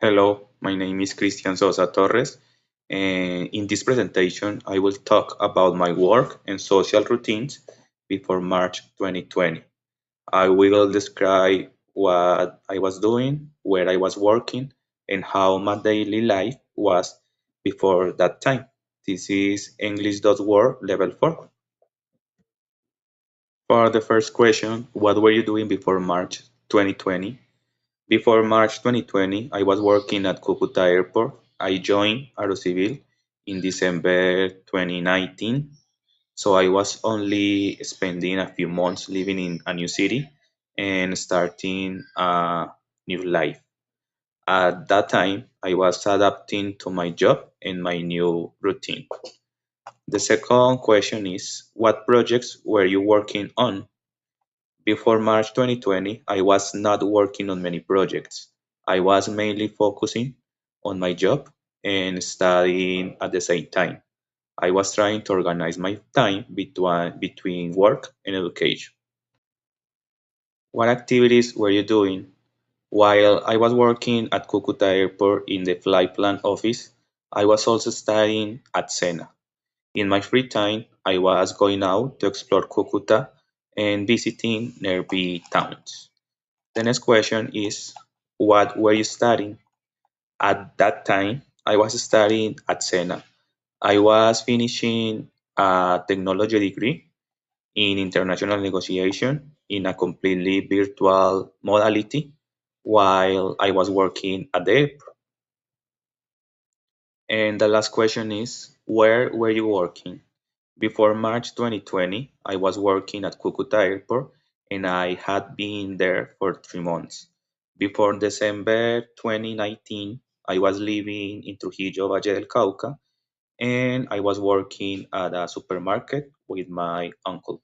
Hello, my name is Cristian Sosa Torres, and in this presentation, I will talk about my work and social routines before March 2020. I will describe what I was doing, where I was working, and how my daily life was before that time. This is English.word level 4. For the first question, what were you doing before March 2020? Before March 2020, I was working at Cucuta Airport. I joined Aerocivil in December 2019, so I was only spending a few months living in a new city and starting a new life. At that time, I was adapting to my job and my new routine. The second question is, what projects were you working on? Before March 2020, I was not working on many projects. I was mainly focusing on my job and studying at the same time. I was trying to organize my time between work and education. What activities were you doing? While I was working at Cucuta Airport in the flight plan office, I was also studying at Sena. In my free time, I was going out to explore Cucuta and visiting nearby towns. The next question is, what were you studying? At that time, I was studying at Sena. I was finishing a technology degree in international negotiation in a completely virtual modality while I was working at the airport. And the last question is, where were you working? Before March 2020, I was working at Cucuta Airport and I had been there for 3 months. Before December 2019, I was living in Trujillo, Valle del Cauca, and I was working at a supermarket with my uncle.